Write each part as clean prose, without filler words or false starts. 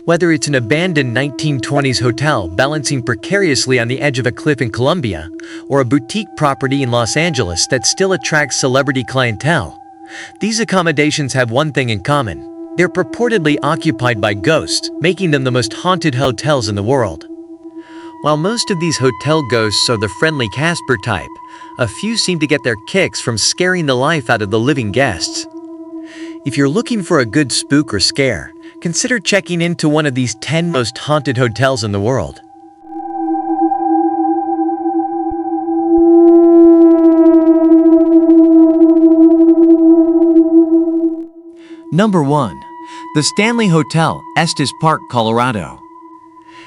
Whether it's an abandoned 1920s hotel balancing precariously on the edge of a cliff in Colombia, or a boutique property in Los Angeles that still attracts celebrity clientele, these accommodations have one thing in common: they're purportedly occupied by ghosts, making them the most haunted hotels in the world. While most of these hotel ghosts are the friendly Casper type, a few seem to get their kicks from scaring the life out of the living guests. If you're looking for a good spook or scare, consider checking into one of these 10 most haunted hotels in the world. Number 1. The Stanley Hotel, Estes Park, Colorado.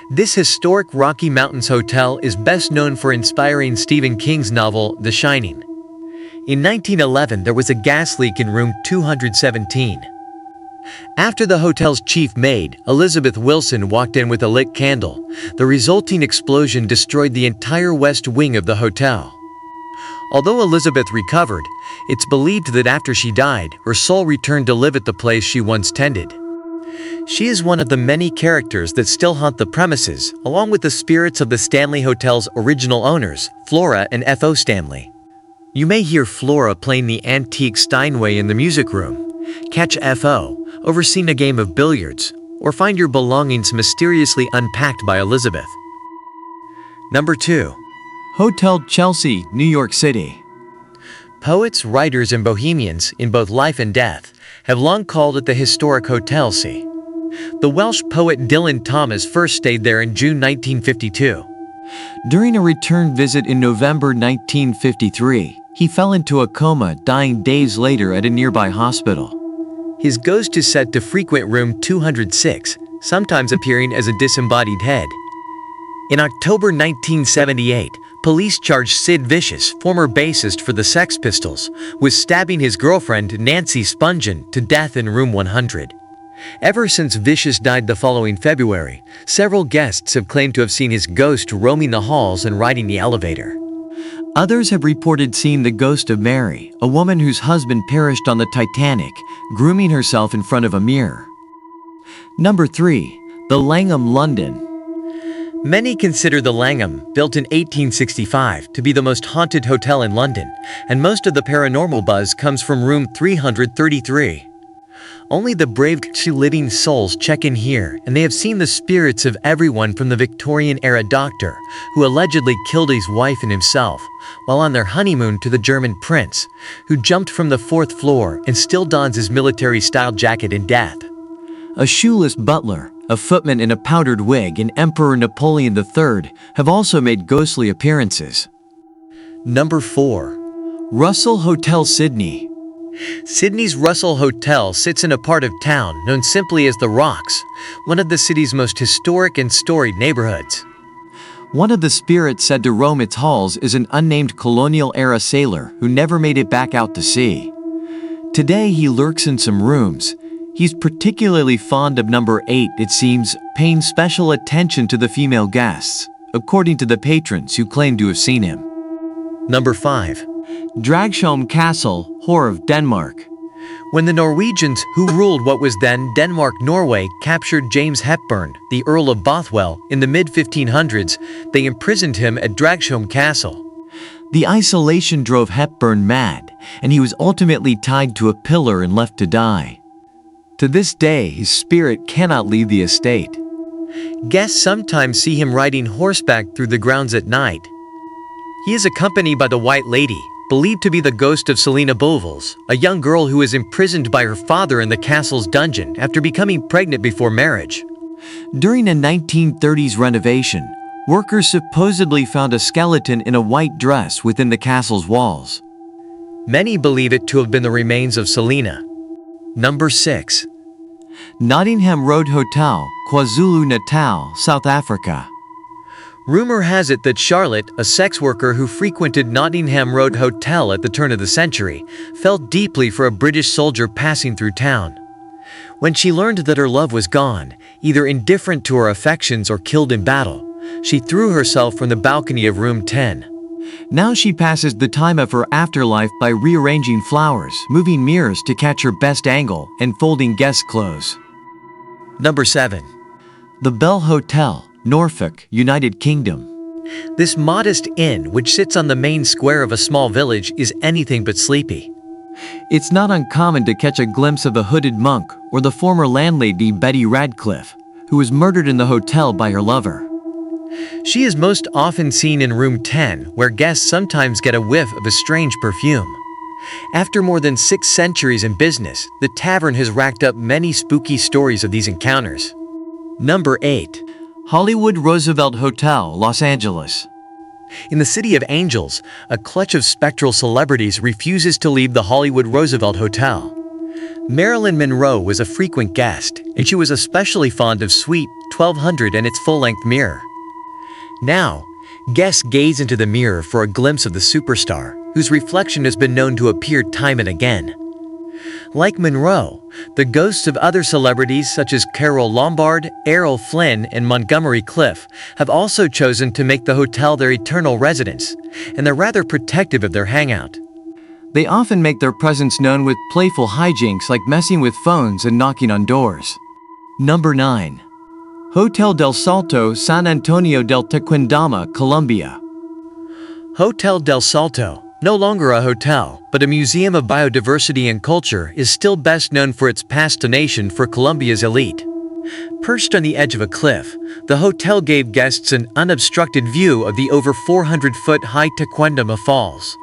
This historic Rocky Mountains hotel is best known for inspiring Stephen King's novel, The Shining. In 1911, there was a gas leak in room 217. After the hotel's chief maid, Elizabeth Wilson, walked in with a lit candle, the resulting explosion destroyed the entire west wing of the hotel. Although Elizabeth recovered, it's believed that after she died, her soul returned to live at the place she once tended. She is one of the many characters that still haunt the premises, along with the spirits of the Stanley Hotel's original owners, Flora and F.O. Stanley. You may hear Flora playing the antique Steinway in the music room, catch F.O. overseeing a game of billiards, or find your belongings mysteriously unpacked by Elizabeth. Number 2. Hotel Chelsea, New York City. Poets, writers, and bohemians, in both life and death, have long called it the historic Hotel C. The Welsh poet Dylan Thomas first stayed there in June 1952. During a return visit in November 1953, he fell into a coma, dying days later at a nearby hospital. His ghost is said to frequent room 206, sometimes appearing as a disembodied head. In October 1978, police charged Sid Vicious, former bassist for the Sex Pistols, with stabbing his girlfriend, Nancy Spungen, to death in room 100. Ever since Vicious died the following February, several guests have claimed to have seen his ghost roaming the halls and riding the elevator. Others have reported seeing the ghost of Mary, a woman whose husband perished on the Titanic, grooming herself in front of a mirror. Number 3. The Langham, London. Many consider the Langham, built in 1865, to be the most haunted hotel in London, and most of the paranormal buzz comes from room 333. Only the brave living souls check in here, and they have seen the spirits of everyone from the Victorian-era doctor, who allegedly killed his wife and himself, while on their honeymoon, to the German prince, who jumped from the 4th floor and still dons his military-style jacket in death. A shoeless butler, a footman in a powdered wig, and Emperor Napoleon III have also made ghostly appearances. Number 4. Russell Hotel, Sydney. Sydney's Russell Hotel sits in a part of town known simply as the Rocks, one of the city's most historic and storied neighborhoods. One of the spirits said to roam its halls is an unnamed colonial-era sailor who never made it back out to sea. Today he lurks in some rooms. He's particularly fond of number 8, it seems, paying special attention to the female guests, according to the patrons who claim to have seen him. Number 5. Dragsholm Castle, Horv, Denmark. When the Norwegians, who ruled what was then Denmark-Norway, captured James Hepburn, the Earl of Bothwell, in the mid-1500s, they imprisoned him at Dragsholm Castle. The isolation drove Hepburn mad, and he was ultimately tied to a pillar and left to die. To this day, his spirit cannot leave the estate. Guests sometimes see him riding horseback through the grounds at night. He is accompanied by the White Lady, believed to be the ghost of Selina Bouvels, a young girl who was imprisoned by her father in the castle's dungeon after becoming pregnant before marriage. During a 1930s renovation, workers supposedly found a skeleton in a white dress within the castle's walls. Many believe it to have been the remains of Selina. Number 6. Nottingham Road Hotel, KwaZulu-Natal, South Africa. Rumor has it that Charlotte, a sex worker who frequented Nottingham Road Hotel at the turn of the century, felt deeply for a British soldier passing through town. When she learned that her love was gone, either indifferent to her affections or killed in battle, she threw herself from the balcony of room 10. Now she passes the time of her afterlife by rearranging flowers, moving mirrors to catch her best angle, and folding guest clothes. Number 7. The Bell Hotel, Norfolk, United Kingdom. This modest inn, which sits on the main square of a small village, is anything but sleepy. It's not uncommon to catch a glimpse of a hooded monk or the former landlady Betty Radcliffe, who was murdered in the hotel by her lover. She is most often seen in room 10, where guests sometimes get a whiff of a strange perfume. After more than 6 centuries in business, the tavern has racked up many spooky stories of these encounters. Number 8. Hollywood Roosevelt Hotel, Los Angeles. In the City of Angels, a clutch of spectral celebrities refuses to leave the Hollywood Roosevelt Hotel. Marilyn Monroe was a frequent guest, and she was especially fond of Suite 1200 and its full-length mirror. Now, guests gaze into the mirror for a glimpse of the superstar, whose reflection has been known to appear time and again. Like Monroe, the ghosts of other celebrities such as Carole Lombard, Errol Flynn, and Montgomery Clift have also chosen to make the hotel their eternal residence, and they're rather protective of their hangout. They often make their presence known with playful hijinks like messing with phones and knocking on doors. Number 9. Hotel del Salto, San Antonio del Tequendama, Colombia. Hotel del Salto, no longer a hotel, but a museum of biodiversity and culture, is still best known for its fascination for Colombia's elite. Perched on the edge of a cliff, the hotel gave guests an unobstructed view of the over 400-foot-high Tequendama Falls.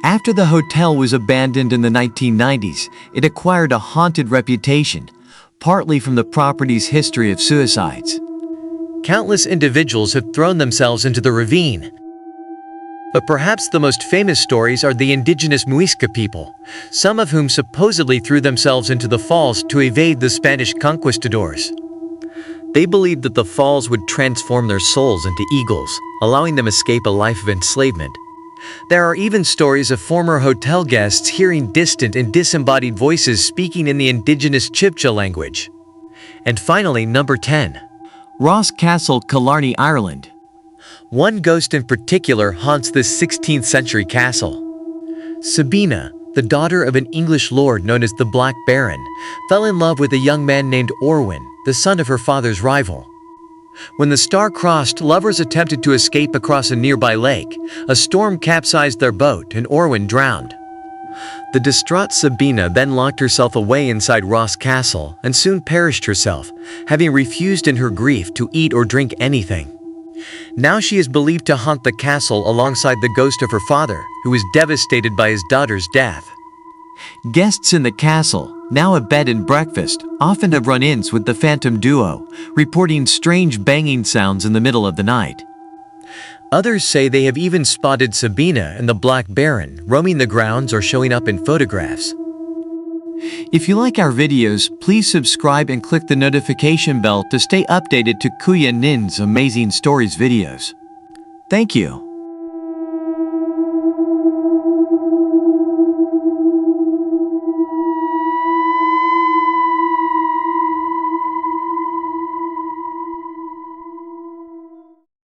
After the hotel was abandoned in the 1990s, it acquired a haunted reputation, partly from the property's history of suicides. Countless individuals have thrown themselves into the ravine. But perhaps the most famous stories are the indigenous Muisca people, some of whom supposedly threw themselves into the falls to evade the Spanish conquistadors. They believed that the falls would transform their souls into eagles, allowing them escape a life of enslavement. There are even stories of former hotel guests hearing distant and disembodied voices speaking in the indigenous Chibcha language. And finally, number 10. Ross Castle, Killarney, Ireland. One ghost in particular haunts this 16th century castle. Sabina, the daughter of an English lord known as the Black Baron, fell in love with a young man named Orwin, the son of her father's rival. When the star-crossed lovers attempted to escape across a nearby lake, a storm capsized their boat and Orwin drowned. The distraught Sabina then locked herself away inside Ross Castle and soon perished herself, having refused in her grief to eat or drink anything. Now she is believed to haunt the castle alongside the ghost of her father, who was devastated by his daughter's death. Guests in the castle, now a bed and breakfast, often have run-ins with the phantom duo, reporting strange banging sounds in the middle of the night. Others say they have even spotted Sabina and the Black Baron roaming the grounds or showing up in photographs. If you like our videos, please subscribe and click the notification bell to stay updated to Kuya Nin's Amazing Stories videos. Thank you.